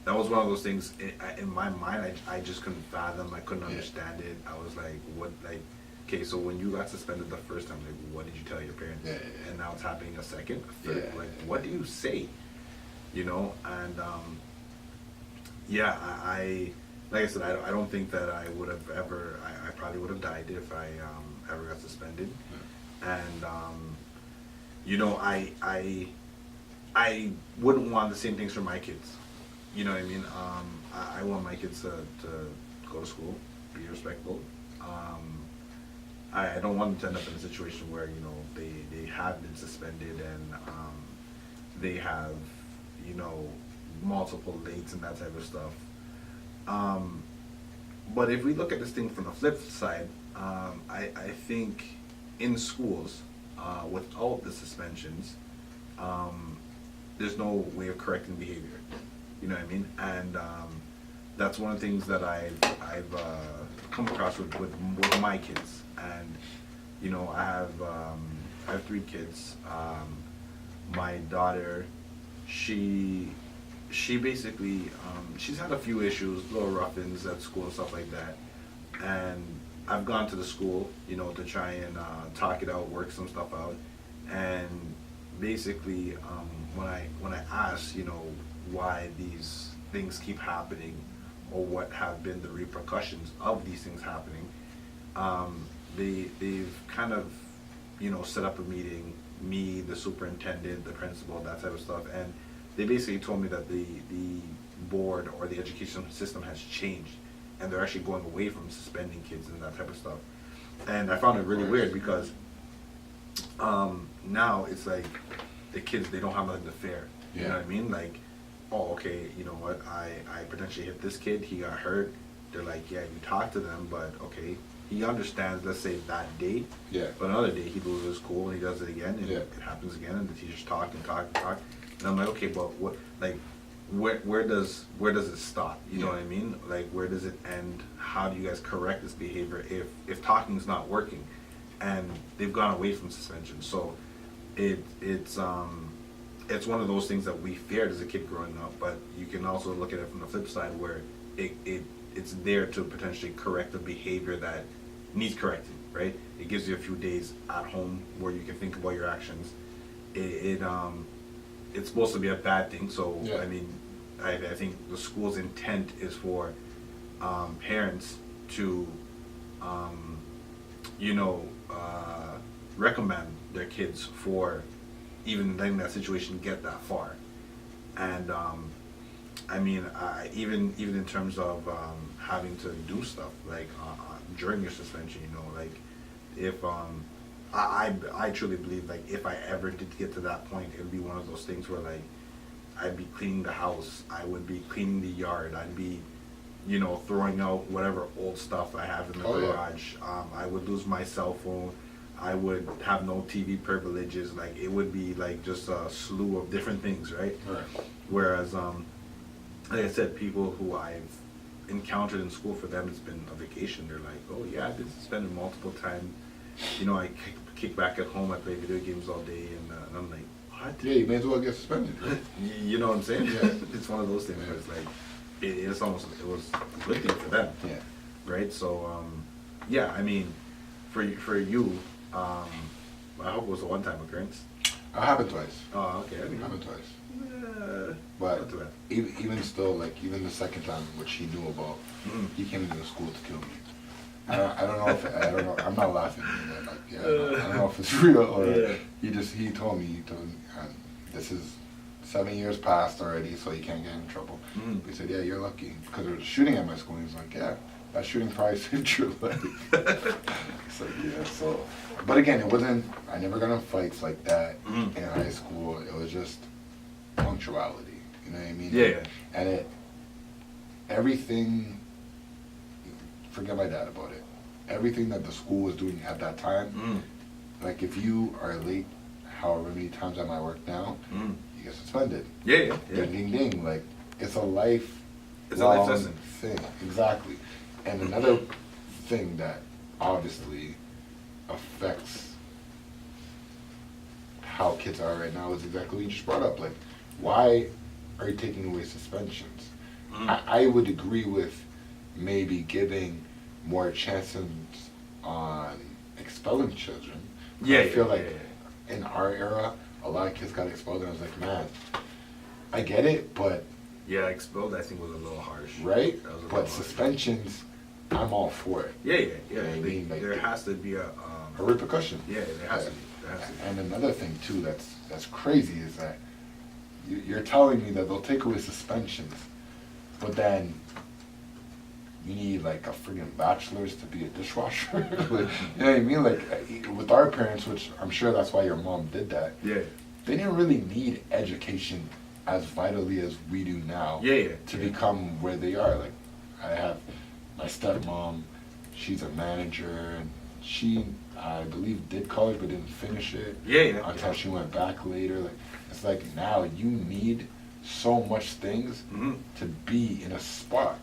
that was one of those things in my mind. I just couldn't fathom. I couldn't understand it. I was like, what, like, okay, so when you got suspended the first time, like, what did you tell your parents? Yeah. And now it's happening a second, a third. Yeah. Like, what do you say? You know, and yeah, I like I said, I don't think that I would have ever. I probably would have died if I ever got suspended. And you know, I wouldn't want the same things for my kids. You know what I mean? I want my kids to go to school, be respectful. I don't want them to end up in a situation where, you know, they have been suspended and they have, you know, multiple dates and that type of stuff. But if we look at this thing from the flip side, I think in schools, without the suspensions, there's no way of correcting behavior. You know what I mean? And that's one of the things that I've come across with my kids. And you know, I have 3 kids. My daughter, she basically she's had a few issues, little rough-ins at school and stuff like that. And I've gone to the school, you know, to try and talk it out, work some stuff out. And basically, when I ask, you know, why these things keep happening, or what have been the repercussions of these things happening, they've kind of, you know, set up a meeting, me, the superintendent, the principal, that type of stuff, and they basically told me that the board or the education system has changed, and they're actually going away from suspending kids and that type of stuff. And I found it really weird because now it's like the kids, they don't have nothing to fear. You know what I mean? Like, oh, okay, you know what, I potentially hit this kid, he got hurt. They're like, yeah, you talk to them, but okay, he understands, let's say, that day. Yeah. But another day, he loses his cool and he does it again, and it happens again, and the teachers talk and talk and talk. And I'm like, okay, but what, like, where does it stop? You know what I mean? Like, where does it end? How do you guys correct this behavior if talking's not working? And they've gone away from suspension. So it's one of those things that we feared as a kid growing up, but you can also look at it from the flip side where it's there to potentially correct the behavior that needs correcting, right? It gives you a few days at home where you can think about your actions. It's supposed to be a bad thing, so I mean, I think the school's intent is for parents to, you know, recommend their kids for even letting that situation get that far. And I mean, even in terms of having to do stuff like during your suspension, you know, like if I truly believe, like, if I ever did get to that point, it would be one of those things where, like, I'd be cleaning the house, I would be cleaning the yard, I'd be, you know, throwing out whatever old stuff I have in the garage. I would lose my cell phone. I would have no TV privileges. Like, it would be like just a slew of different things, right? Whereas, like I said, people who I've encountered in school, for them it's been a vacation. They're like, oh yeah, I've been suspended multiple times. You know, I kick back at home, I play video games all day, and I'm like, what? Yeah, you may as well get suspended. You know what I'm saying? Yeah. It's one of those things where it's like, it was a good thing for them. Yeah. Right? So, yeah, I mean, for you, I hope it was a one-time occurrence. It happened twice. Oh, okay. I mean, happened twice. But But even still, like, even the second time, which he knew about, he came into the school to kill me. I don't know, I'm not laughing, but like, yeah, I don't know if it's real or he told me, this is 7 years past already, so you can't get in trouble. He said, yeah, you're lucky, because there was shooting at my school. He was like, yeah, that shooting probably saved your life. So yeah, so, but again, I never got in fights like that in high school. It was just punctuality, you know what I mean? Yeah. And everything, forget my dad about it. Everything that the school was doing at that time, like, if you are late however many times at my work now, you get suspended. Yeah. Ding, ding, ding. Like, it's a life lesson thing. Exactly. And another thing that obviously affects how kids are right now is exactly what you just brought up. Like, why are you taking away suspensions? I would agree with maybe giving more chances on expelling children. I feel like in our era, a lot of kids got expelled, and I was like, man, I get it, but... Yeah, expelled, I think, was a little harsh. Right? But suspensions, I'm all for it. Yeah. You know what I mean? Like, there has to be a repercussion. Yeah, there has to be. And another thing, too, that's crazy is that you're telling me that they'll take away suspensions, but then you need, like, a friggin' bachelor's to be a dishwasher. Like, you know what I mean? Like, with our parents, which I'm sure that's why your mom did that. Yeah. They didn't really need education as vitally as we do now Yeah. to become where they are. Like, I have my stepmom, she's a manager, and she, I believe, did college but didn't finish it. Yeah. Until she went back later. Like, it's like now you need so much things Mm-hmm. to be in a spot.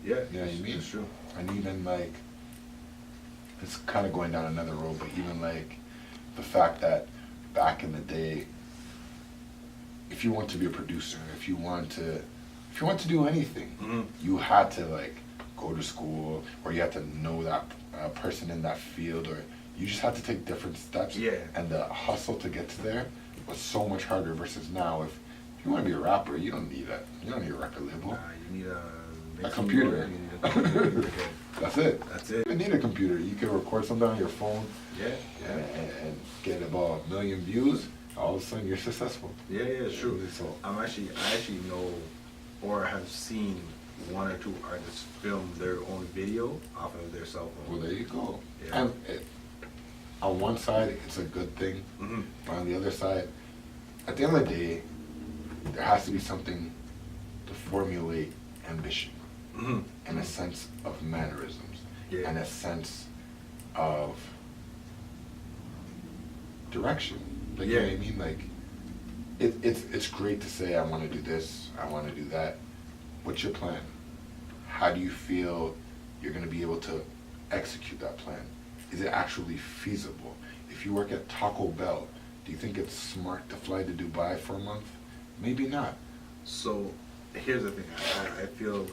Yeah. You know what I mean? It's true. And even like, it's kind of going down another road, but even like the fact that back in the day, if you want to be a producer, if you want to do anything, Mm-hmm. you had to like go to school, or you had to know that person in that field, or you just had to take different steps. Yeah. And the hustle to get to there was so much harder versus now. If you want to be a rapper, you don't need a record label. You need a mixing computer. board, you need a computer. That's it. That's You it. don't need a computer. You can record something on your phone Yeah. Yeah. and get about 1 million views. All of a sudden, you're successful. Yeah. It's true. So, I actually know, or have seen one or two artists film their own video off of their cell well, phone. there you go. Yeah. And on one side, it's a good thing. Mm-hmm. But on the other side, at the end of the day, there has to be something to formulate ambition Mm-hmm. and a sense of mannerisms Yeah. and a sense of direction. Like, you know what I mean? Like, it's great to say, I want to do this, I want to do that. What's your plan? How do you feel you're going to be able to execute that plan? Is it actually feasible? If you work at Taco Bell, do you think it's smart to fly to Dubai for a month? Maybe not. So here's the thing. I feel,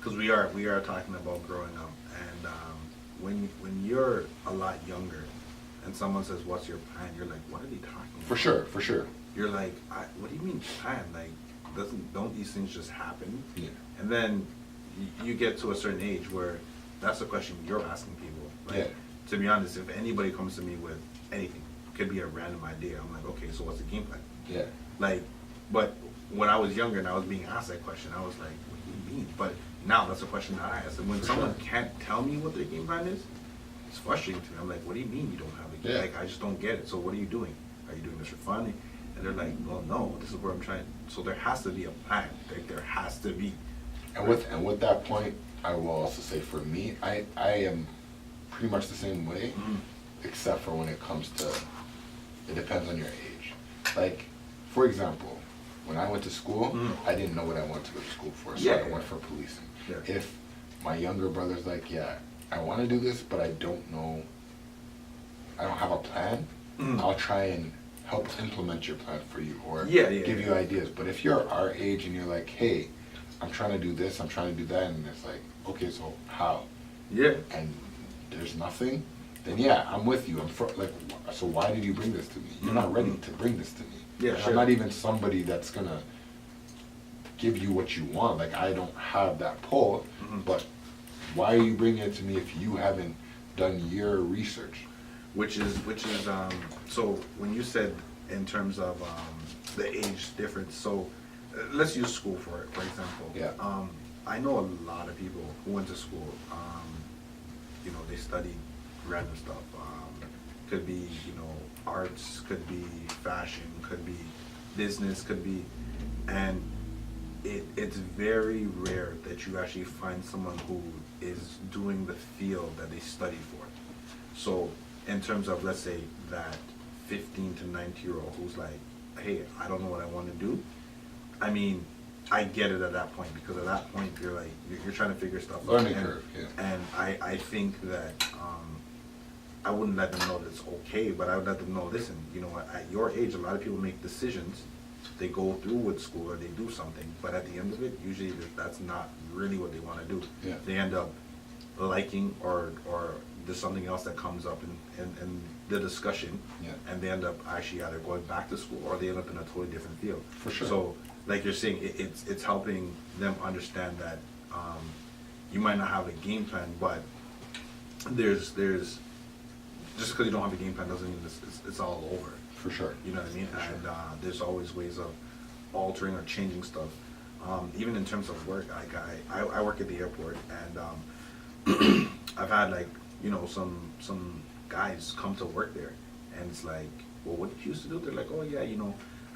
because we are talking about growing up, and when you're a lot younger, and someone says, "What's your plan?" You're like, "What are they talking about?" For sure, for sure. You're like, "What do you mean plan? Like, don't these things just happen?" Yeah. And then you get to a certain age where that's the question you're asking people. Like, Yeah. to be honest, if anybody comes to me with anything, could be a random idea, I'm like, okay, so what's the game plan? Yeah. Like, but when I was younger and I was being asked that question, I was like, what do you mean? But now that's a question that I ask. And when For someone sure. can't tell me what their game plan is, it's frustrating to me. I'm like, what do you mean you don't have a game? Yeah. Like, I just don't get it. So what are you doing? Are you doing this for fun? And they're like, well, no, this is where I'm trying. So there has to be a plan. Like, there has to be. And with that point, I will also say for me, I am pretty much the same way, Mhm. except for when it comes to, it depends on your age. Like, for example, when I went to school, Mhm. I didn't know what I wanted to go to school for, so Yeah. I went for policing. Yeah. If my younger brother's like, yeah, I want to do this, but I don't know, I don't have a plan, Mhm. I'll try and help implement your plan for you, or Yeah, give you ideas. But if you're our age and you're like, hey, I'm trying to do this, I'm trying to do that, and it's like, okay, so how? Yeah. And there's nothing, then yeah, I'm with you. So why did you bring this to me? You're not ready to bring this to me. Yeah, Like, sure. I'm not even somebody that's gonna give you what you want. Like, I don't have that pull, Mhm. but why are you bringing it to me if you haven't done your research? Which is so when you said in terms of the age difference, so let's use school for example. Yeah. I know a lot of people who went to school. They studied random stuff. Could be arts, could be fashion, could be business, could be, and it's very rare that you actually find someone who is doing the field that they studied for. So in terms of, let's say, that 15 to 19-year-old who's like, hey, I don't know what I want to do. I mean, I get it at that point, because at that point you're like, you're trying to figure stuff out. Learning And- curve, yeah. And I think that I wouldn't let them know that it's okay, but I would let them know, listen, at your age, a lot of people make decisions. They go through with school or they do something, but at the end of it, usually that's not really what they want to do. Yeah. They end up liking, or there's something else that comes up in the discussion, Yeah. and they end up actually either going back to school or they end up in a totally different field. For sure. So, like you're saying, it's helping them understand that you might not have a game plan, but there's just because you don't have a game plan doesn't mean it's all over. For sure. You know what I mean? For sure. And there's always ways of altering or changing stuff. Even in terms of work, like I work at the airport, and I've had some guys come to work there, and it's like, well, what did you used to do? They're like, oh yeah,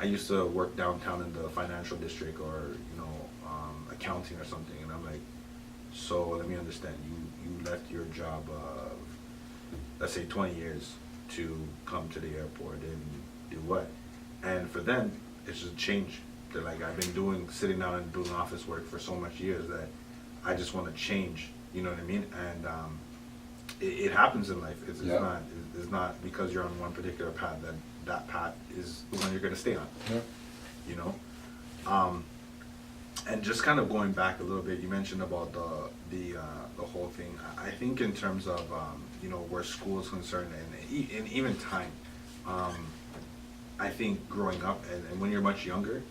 I used to work downtown in the financial district or, accounting or something, and I'm like, so let me understand, you left your job of, let's say 20 years to come to the airport and do what? And for them, it's just a change. They're like, I've been sitting down and doing office work for so much years that I just want to change, you know what I mean? And it happens in life. It's not because you're on one particular path that path is the one you're going to stay on. Yeah. You know, and just kind of going back a little bit, you mentioned about the whole thing. I think in terms of where school is concerned and even time, I think growing up and when you're much younger,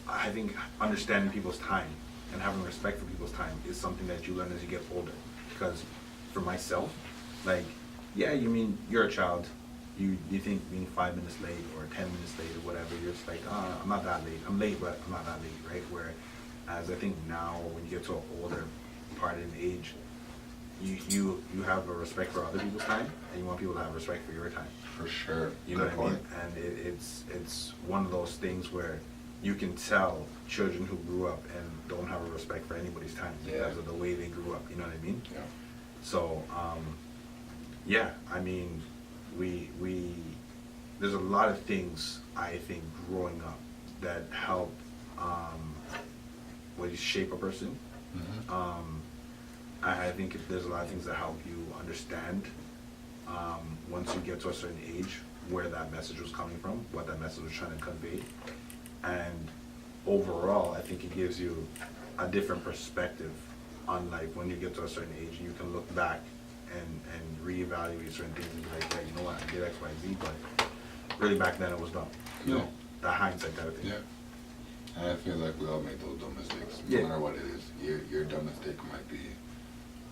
I think understanding people's time and having respect for people's time is something that you learn as you get older. Because for myself, like, yeah, you mean you're a child. You think being 5 minutes late or 10 minutes late or whatever, you're just like, I'm not that late. I'm late, but I'm not that late, right? Whereas I think now when you get to an older part in age, you have a respect for other people's time, and you want people to have respect for your time. For sure. You know Good what I mean? point. And it's one of those things where you can tell children who grew up and don't have a respect for anybody's time because of the way they grew up. You know what I mean? Yeah. So, yeah, I mean, there's a lot of things I think growing up that help shape a person. Mm-hmm. I think there's a lot of things that help you understand once you get to a certain age where that message was coming from, what that message was trying to convey. And overall, I think it gives you a different perspective on life when you get to a certain age. You can look back and reevaluate certain things and be like, yeah, you know what, I did X, Y, Z, but really back then it was dumb. You know, the hindsight type of thing. Yeah. And I feel like we all make those dumb mistakes, Yeah. no matter what it is. Your dumb mistake might be,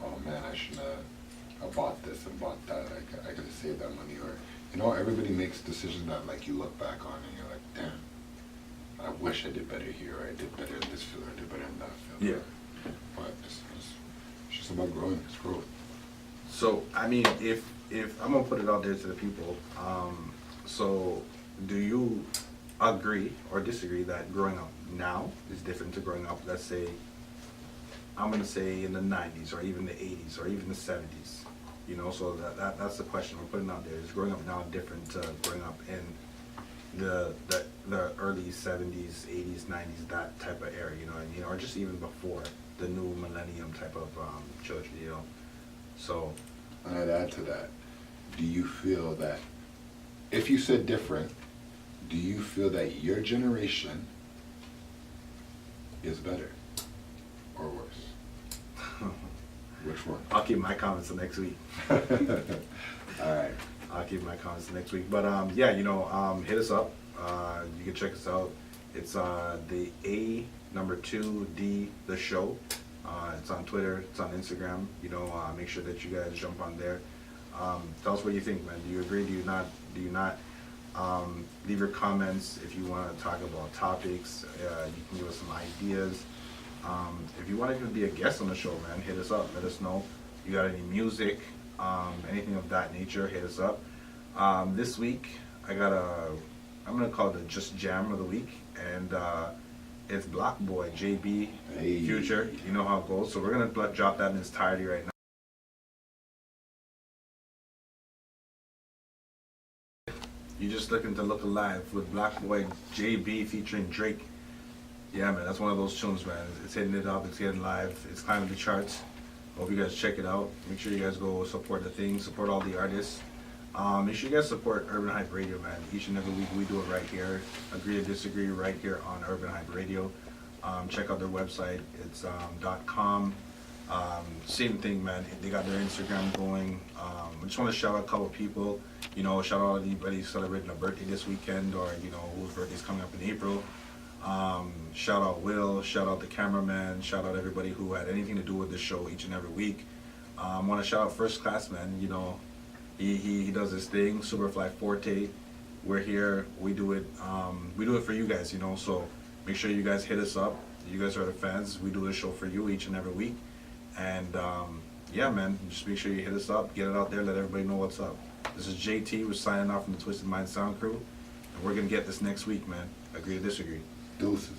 oh man, I shouldn't have bought this and bought that. I could have saved that money. Or, everybody makes decisions that like you look back on and you're like, damn, I wish I did better here, or I did better in this field, or I did better in that field. Yeah. But it's just about growing. It's growth. So, I mean, if I'm gonna put it out there to the people, so do you agree or disagree that growing up now is different to growing up, let's say, I'm gonna say in the 90s or even the 80s or even the 70s, so that's the question we're putting out there. Is growing up now different to growing up in the early 70s, 80s, 90s, that type of era, you know what I mean? Or just even before the new millennium type of children, So, And I'd add to that, do you feel that, if you said different, do you feel that your generation is better or worse? Which one? I'll keep my comments till next week. All right. I'll keep my comments till next week. But yeah, hit us up. You can check us out. It's the A2D the show. It's on Twitter. It's on Instagram. Make sure that you guys jump on there. Tell us what you think, man. Do you agree? Do you not? Do you not? Leave your comments if you want to talk about topics. You can give us some ideas. If you want to even be a guest on the show, man, hit us up. Let us know. You got any music, anything of that nature, hit us up. This week, I'm going to call it the Just Jam of the week. And it's Black Boy, JB, Hey. Future. You know how it goes. So we're going to drop that in its entirety right now. You're just looking to look alive with Black Boy, JB featuring Drake. Yeah, man, that's one of those tunes, man. It's hitting it up, it's getting live, it's climbing the charts. Hope you guys check it out. Make sure you guys go support the thing, support all the artists. Make sure you guys support Urban Hype Radio, man. Each and every week we do it right here. Agree or disagree right here on Urban Hype Radio. Check out their website. It's .com. Same thing, man. They got their Instagram going. I just want to shout out a couple people. Shout out anybody celebrating a birthday this weekend or, whose birthday's coming up in April. Shout out Will, shout out the cameraman, shout out everybody who had anything to do with this show each and every week. I want to shout out First Class, man. He does his thing, Superfly Forte. We're here, we do it for you guys, so make sure you guys hit us up. You guys are the fans. We do this show for you each and every week. And yeah, man, just make sure you hit us up, get it out there, let everybody know what's up. This is JT, we're signing off from the Twisted Mind Sound Crew. And we're gonna get this next week, man. Agree to disagree. Deuces.